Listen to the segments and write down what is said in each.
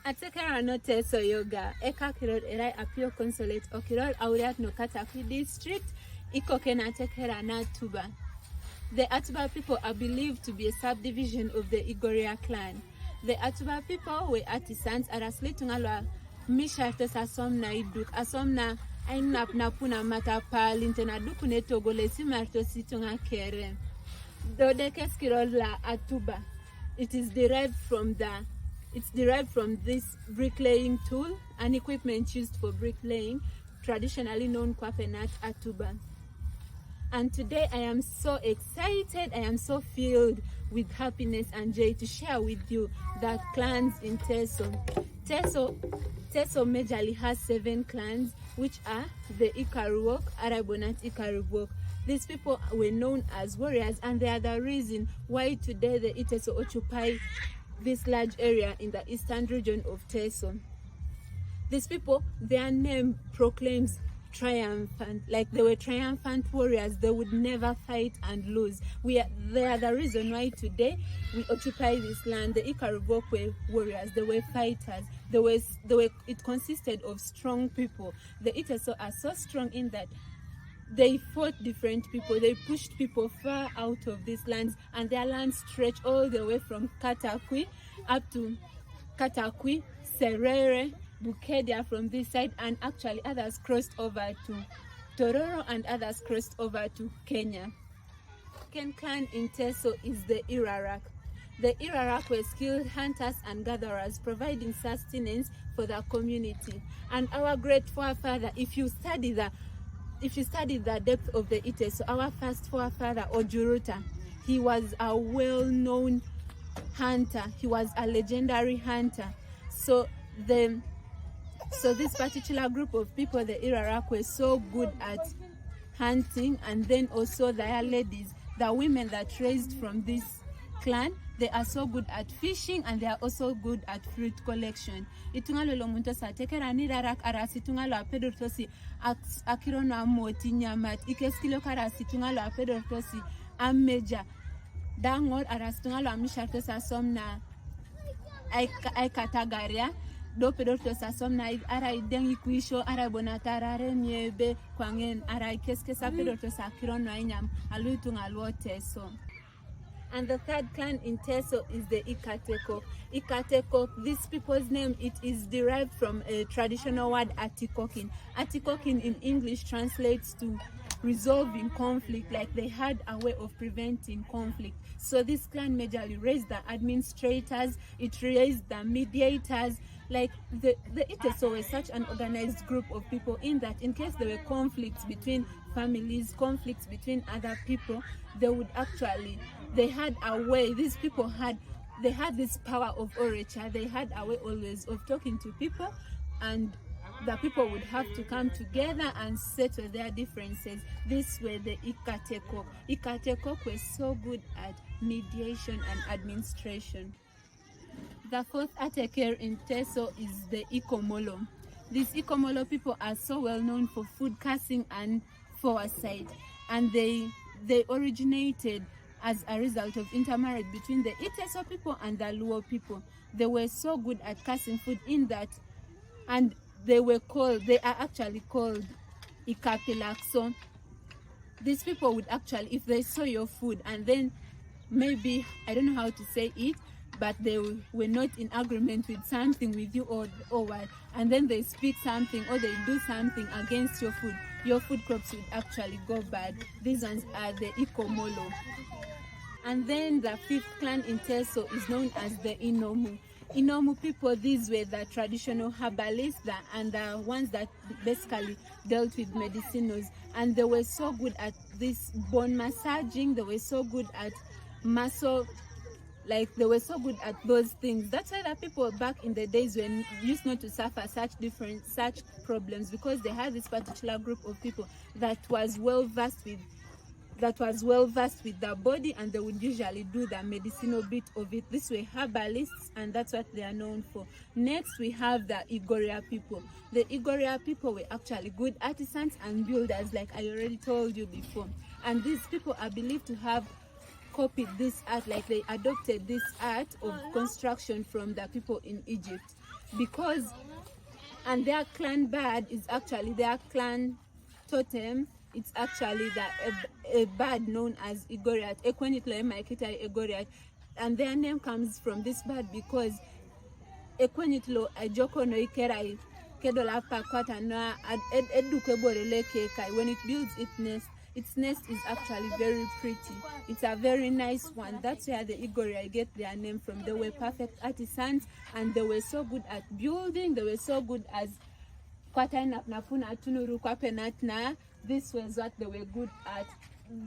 Atekera no Teso yoga, Ikakiror erai Apio Consolate, Okiror Auriat no Katakwi district, Ikokena Tekera na Tuba. The Atuba people are believed to be a subdivision of the Igoria clan. The Atuba people were artisans arasli tungalwa mishartos asomna iduk asomna ainap napuna mata palintena dukune togole simarto situnga kere. Dodekeskirol la Atuba. It's derived from this bricklaying tool, an equipment used for bricklaying, traditionally known Kwafenat Atuba. And today I am so excited, I am so filled with happiness and joy to share with you that clans in Teso. Teso majorly has 7 clans, which are the Ikaruwok, Arabonat Ikaruwok. These people were known as warriors, and they are the reason why today the Iteso occupy this large area in the eastern region of Teso. These people, their name proclaims triumphant, like they were triumphant warriors. They would never fight and lose. They are the reason why today we occupy this land. The Ikaruwok were warriors. They were fighters. It consisted of strong people. The Iteso are so strong in that they fought different people. They pushed people far out of these lands, and their lands stretch all the way from Katakwi up to Katakwi, Serere, Bukedia from this side, and actually others crossed over to Tororo and others crossed over to Kenya. Second clan in Teso is the Irarak. The Irarak were skilled hunters and gatherers, providing sustenance for the community. And our great forefather, if you study the depth of the Iteso, our first forefather Ojuruta, he was a well-known hunter. He was a legendary hunter. So this particular group of people, the Irarak, were so good at hunting, and then also their ladies, the women that raised from this clan, they are so good at fishing, and they are also good at fruit collection. Itungalo lo muntosa tekera ni Irarak arasi tungalo apedortosi akirono amoti nyamat ikeskilo karasi tungalo apedortosi ameja dangor arasi tungalo amishartosa somna aikatagaria do pedortosa somna ara idengi kuisho ara bonatara miebe kwangen ara ikeskesa pedortosa akirono ainyam aluitungalo Teso. And the third clan in Teso is the Ikatekok. Ikatekok, these people's name, it is derived from a traditional word atikokin. Atikokin in English translates to resolving conflict, like they had a way of preventing conflict. So this clan majorly raised the administrators, it raised the mediators. Like the Iteso were such an organized group of people in that in case there were conflicts between families, conflicts between other people, they had a way, these people had this power of orature. They had a way always of talking to people, and the people would have to come together and settle their differences. This were the Ikatekok. Ikatekok were so good at mediation and administration. The fourth Ateker in Teso is the Ikomolo. These Ikomolo people are so well known for food casting and foresight, and they originated as a result of intermarriage between the Iteso people and the Luo people. They were so good at casting food in that, and they are actually called Ikapelak. So these people would actually, if they saw your food and then maybe, I don't know how to say it, but they were not in agreement with something with you or what, and then they speak something or they do something against your food crops would actually go bad. These ones are the Ikomolo. And then the fifth clan in Teso is known as the Inomu. Inomu people, these were the traditional herbalists and the ones that basically dealt with medicinals, and they were so good at this bone massaging. They were so good at muscle, like they were so good at those things. That's why the people back in the days when used not to suffer such problems, because they had this particular group of people that was well versed with the body, and they would usually do the medicinal bit of it. These were herbalists, and that's what they are known for. Next, we have the Igoria people. The Igoria people were actually good artisans and builders, like I already told you before. And these people are believed to have copied this art, like they adopted this art of construction from the people in Egypt, because, and their clan bird is actually their clan totem. It's actually a bird known as Igoria, Igoria, and their name comes from this bird because Ekwenitlo ajoko no ikerai kedola pa kwata na edukeborele kekai. When it builds its nest is actually very pretty. It's a very nice one. That's where the Igoria get their name from. They were perfect artisans, and they were so good at building. They were so good as kwata nafuna tunuru kwa penatna. This was what they were good at.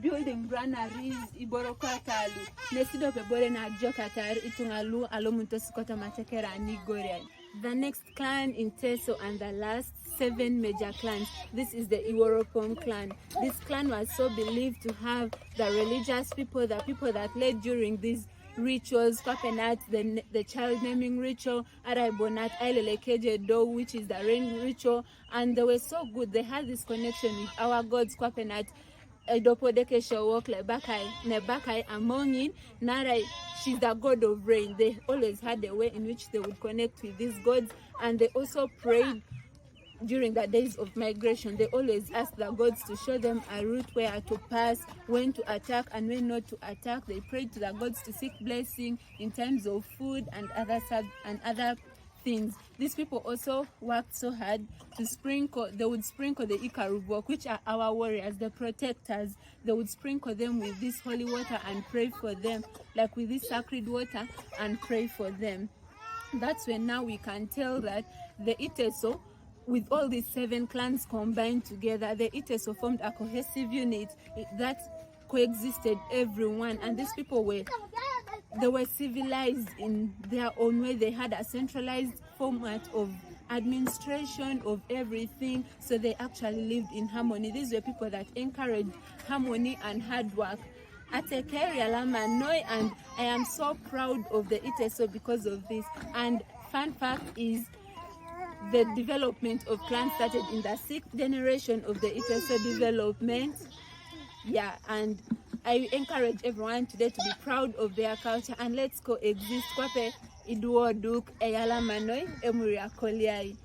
Building granaries, Iborokatalu, Nesido Pebore na Jokatar, Itungalu, Alomuntosikota Matekera, and Igoria. The next clan in Teso and the last 7 major clans. This is the Iworopom clan. This clan was so believed to have the religious people, the people that led during these rituals, Kwapenat, the child naming ritual, Araibonat, Ailelekeje Do, which is the rain ritual, and they were so good. They had this connection with our gods, Kwapenat. Edopodeke Shawok Lebakai, Nebakai Amonin, Narai, she's the god of rain. They always had a way in which they would connect with these gods, and they also prayed during the days of migration. They always asked the gods to show them a route where to pass, when to attack and when not to attack. They prayed to the gods to seek blessing in terms of food and other things. These people also worked so hard to sprinkle. They would sprinkle the Ikaruwok, which are our warriors, the protectors. They would sprinkle them with this holy water and pray for them, like with this sacred water, and pray for them. That's when now we can tell that the Iteso, with all these 7 clans combined together, the Iteso formed a cohesive unit that coexisted everyone, and these people were civilized in their own way. They had a centralized format of administration of everything, so they actually lived in harmony. These were people that encouraged harmony and hard work. And I am so proud of the Iteso because of this. And fun fact is, the development of clans started in the 6th generation of the Iteso development. Yeah, and I encourage everyone today to be proud of their culture, and let's coexist. Kwape iduo duk eyala manoi emuria koliai.